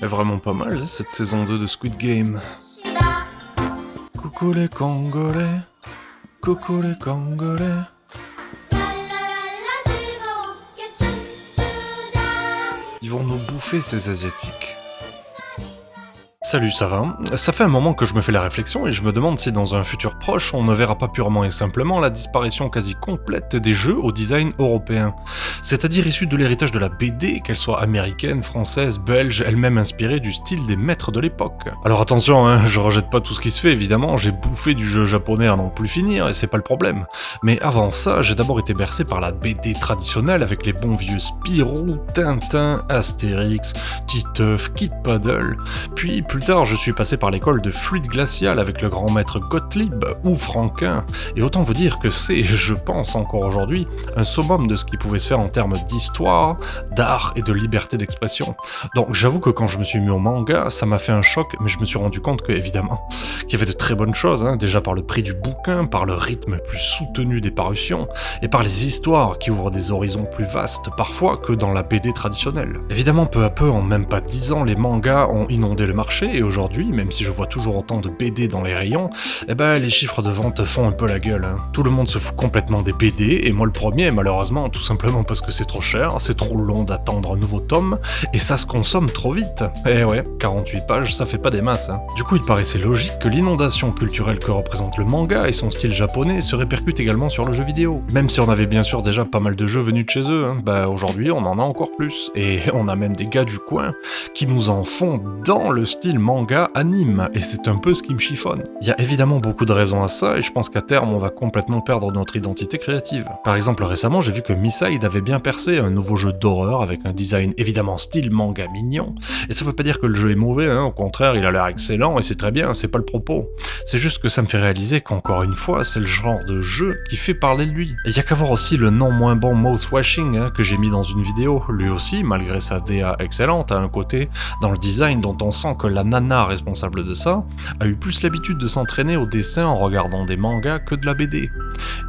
Est vraiment pas mal, cette saison 2 de Squid Game. Coucou les Congolais, coucou les Congolais. Ils vont nous bouffer ces Asiatiques. Salut, ça va? Ça fait un moment que je me fais la réflexion et je me demande si dans un futur proche, on ne verra pas purement et simplement la disparition quasi complète des jeux au design européen. C'est-à-dire issus de l'héritage de la BD, qu'elle soit américaine, française, belge, elle-même inspirée du style des maîtres de l'époque. Alors attention, hein, je rejette pas tout ce qui se fait évidemment, j'ai bouffé du jeu japonais à n'en plus finir et c'est pas le problème. Mais avant ça, j'ai d'abord été bercé par la BD traditionnelle avec les bons vieux Spirou, Tintin, Astérix, Titeuf, Kid Paddle, puis plus tard, je suis passé par l'école de Fluide Glacial avec le grand maître Gottlieb ou Franquin, et autant vous dire que c'est, je pense encore aujourd'hui, un summum de ce qui pouvait se faire en termes d'histoire, d'art et de liberté d'expression. Donc j'avoue que quand je me suis mis au manga, ça m'a fait un choc, mais je me suis rendu compte que, évidemment, qu'il y avait de très bonnes choses, hein, déjà par le prix du bouquin, par le rythme plus soutenu des parutions, et par les histoires qui ouvrent des horizons plus vastes parfois que dans la BD traditionnelle. Évidemment, peu à peu, en même pas 10 ans, les mangas ont inondé le marché, et aujourd'hui, même si je vois toujours autant de BD dans les rayons, eh ben les chiffres de vente font un peu la gueule. Hein. Tout le monde se fout complètement des BD, et moi le premier, malheureusement, tout simplement parce que c'est trop cher, c'est trop long d'attendre un nouveau tome, et ça se consomme trop vite. Eh ouais, 48 pages, ça fait pas des masses. Hein. Du coup, il paraissait logique que l'inondation culturelle que représente le manga et son style japonais se répercute également sur le jeu vidéo. Même si on avait bien sûr déjà pas mal de jeux venus de chez eux, hein, bah aujourd'hui on en a encore plus, et on a même des gars du coin qui nous en font dans le style manga anime, et c'est un peu ce qui me chiffonne. Il y a évidemment beaucoup de raisons à ça, et je pense qu'à terme on va complètement perdre notre identité créative. Par exemple, récemment j'ai vu que Misside avait bien percé un nouveau jeu d'horreur avec un design évidemment style manga mignon, et ça veut pas dire que le jeu est mauvais, hein, au contraire il a l'air excellent et c'est très bien, c'est pas le propos. C'est juste que ça me fait réaliser qu'encore une fois c'est le genre de jeu qui fait parler de lui. Et il y a qu'à voir aussi le non moins bon Mouthwashing hein, que j'ai mis dans une vidéo, lui aussi malgré sa DA excellente a un côté dans le design dont on sent que la nana responsable de ça a eu plus l'habitude de s'entraîner au dessin en regardant des mangas que de la BD.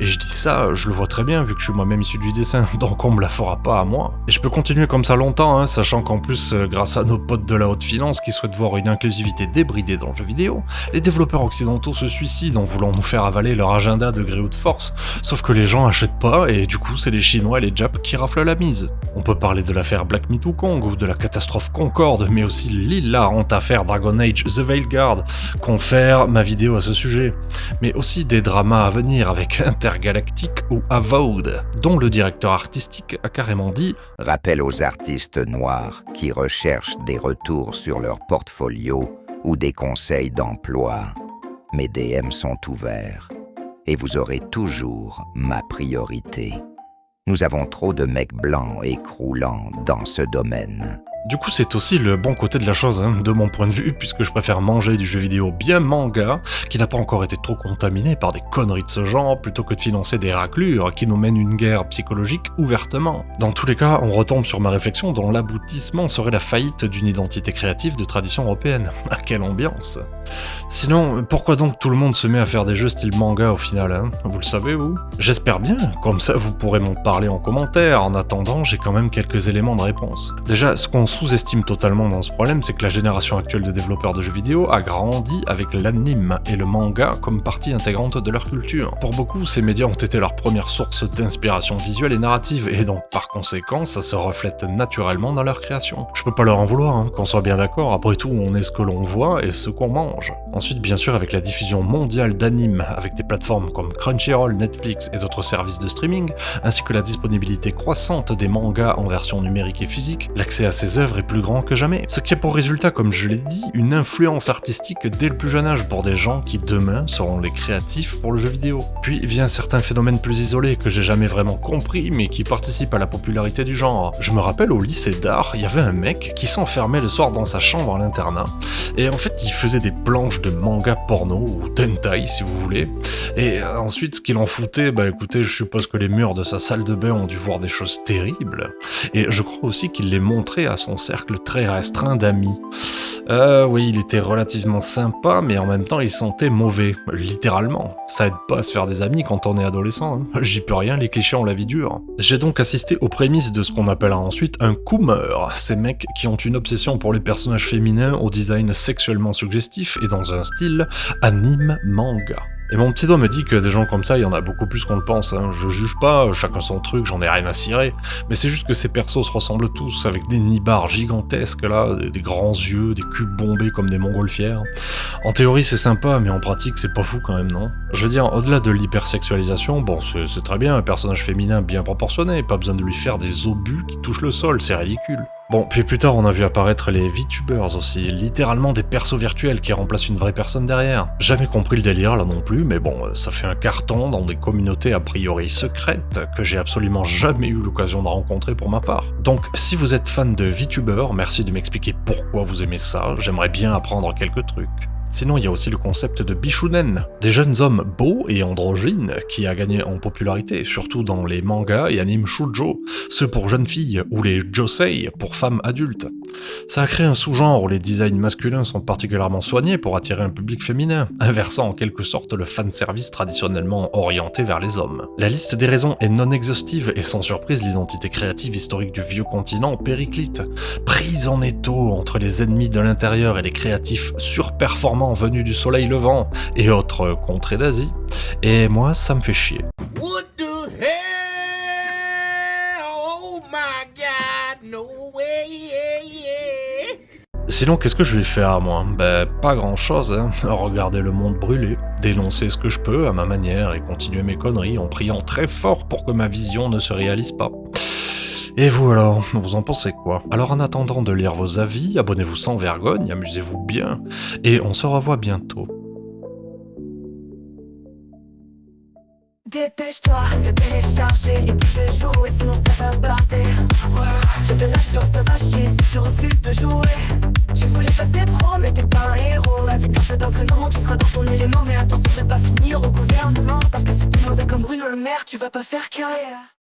Et je dis ça, je le vois très bien vu que je suis moi-même issu du dessin, donc on me la fera pas à moi. Et je peux continuer comme ça longtemps, hein, sachant qu'en plus, grâce à nos potes de la haute finance qui souhaitent voir une inclusivité débridée dans le jeu vidéo, les développeurs occidentaux se suicident en voulant nous faire avaler leur agenda de gré ou de force, sauf que les gens achètent pas et du coup c'est les Chinois et les Japs qui raflent la mise. On peut parler de l'affaire Black Myth Wukong ou de la catastrophe Concorde, mais aussi l'hilarante affaire Dragon Age The Veilguard, confère ma vidéo à ce sujet, mais aussi des dramas à venir avec Intergalactic ou Avowed, dont le directeur artistique a carrément dit « Rappel aux artistes noirs qui recherchent des retours sur leur portfolio ou des conseils d'emploi. Mes DM sont ouverts et vous aurez toujours ma priorité. Nous avons trop de mecs blancs et croulants dans ce domaine. » Du coup, c'est aussi le bon côté de la chose, hein, de mon point de vue, puisque je préfère manger du jeu vidéo bien manga, qui n'a pas encore été trop contaminé par des conneries de ce genre, plutôt que de financer des raclures qui nous mènent une guerre psychologique ouvertement. Dans tous les cas, on retombe sur ma réflexion dont l'aboutissement serait la faillite d'une identité créative de tradition européenne. Ah, quelle ambiance! Sinon, pourquoi donc tout le monde se met à faire des jeux style manga au final, hein? Vous le savez, vous? J'espère bien, comme ça vous pourrez m'en parler en commentaire. En attendant, j'ai quand même quelques éléments de réponse. Déjà, ce qu'on sous-estime totalement dans ce problème, c'est que la génération actuelle de développeurs de jeux vidéo a grandi avec l'anime et le manga comme partie intégrante de leur culture. Pour beaucoup, ces médias ont été leur première source d'inspiration visuelle et narrative, et donc par conséquent, ça se reflète naturellement dans leur création. Je peux pas leur en vouloir, hein, qu'on soit bien d'accord, après tout, on est ce que l'on voit et ce qu'on mange. Ensuite, bien sûr, avec la diffusion mondiale d'animes, avec des plateformes comme Crunchyroll, Netflix et d'autres services de streaming, ainsi que la disponibilité croissante des mangas en version numérique et physique, l'accès à ces œuvres est plus grand que jamais. Ce qui a pour résultat, comme je l'ai dit, une influence artistique dès le plus jeune âge pour des gens qui demain seront les créatifs pour le jeu vidéo. Puis vient certains phénomènes plus isolés que j'ai jamais vraiment compris mais qui participent à la popularité du genre. Je me rappelle au lycée d'art, il y avait un mec qui s'enfermait le soir dans sa chambre à l'internat et en fait il faisait des planches de manga porno ou d'hentai si vous voulez, et ensuite ce qu'il en foutait, bah écoutez, je suppose que les murs de sa salle de bain ont dû voir des choses terribles, et je crois aussi qu'il les montrait à son cercle très restreint d'amis. Oui, il était relativement sympa, mais en même temps, il sentait mauvais, littéralement. Ça aide pas à se faire des amis quand on est adolescent, hein. J'y peux rien, les clichés ont la vie dure. J'ai donc assisté aux prémices de ce qu'on appellera ensuite un coomer, ces mecs qui ont une obsession pour les personnages féminins au design sexuellement suggestif et dans un style anime manga. Et mon petit doigt me dit que des gens comme ça, il y en a beaucoup plus qu'on le pense, hein. Je juge pas, chacun son truc, j'en ai rien à cirer, mais c'est juste que ces persos se ressemblent tous, avec des nibards gigantesques là, des grands yeux, des culs bombés comme des montgolfières. En théorie c'est sympa, mais en pratique c'est pas fou quand même, non? Je veux dire, au-delà de l'hypersexualisation, bon c'est très bien, un personnage féminin bien proportionné, pas besoin de lui faire des obus qui touchent le sol, c'est ridicule. Bon, puis plus tard, on a vu apparaître les VTubers aussi, littéralement des persos virtuels qui remplacent une vraie personne derrière. Jamais compris le délire là non plus, mais bon, ça fait un carton dans des communautés a priori secrètes que j'ai absolument jamais eu l'occasion de rencontrer pour ma part. Donc, si vous êtes fan de VTubers, merci de m'expliquer pourquoi vous aimez ça, j'aimerais bien apprendre quelques trucs. Sinon, il y a aussi le concept de Bishunen, des jeunes hommes beaux et androgynes qui a gagné en popularité, surtout dans les mangas et animes shoujo, ceux pour jeunes filles, ou les josei pour femmes adultes. Ça a créé un sous-genre où les designs masculins sont particulièrement soignés pour attirer un public féminin, inversant en quelque sorte le fanservice traditionnellement orienté vers les hommes. La liste des raisons est non exhaustive et sans surprise l'identité créative historique du vieux continent périclite, prise en étau entre les ennemis de l'intérieur et les créatifs surperformants venus du soleil levant et autres contrées d'Asie, et moi ça me fait chier. What the hell? Oh my god, no way, yeah. Sinon, qu'est-ce que je vais faire, moi? Ben, pas grand-chose, hein. Regarder le monde brûler, dénoncer ce que je peux à ma manière et continuer mes conneries en priant très fort pour que ma vision ne se réalise pas. Et vous alors, vous en pensez quoi? Alors en attendant de lire vos avis, abonnez-vous sans vergogne, amusez-vous bien, et on se revoit bientôt. Dépêche-toi de télécharger et puis de jouer, sinon ça va barder. Ouais, de la chance, ça va chier si tu refuses de jouer. Tu voulais passer pro, mais t'es pas un héros. Avec un peu d'entraînement, tu seras dans ton élément. Mais attention de pas finir au gouvernement, parce que si t'es mauvais comme Bruno Le Maire, tu vas pas faire carrière.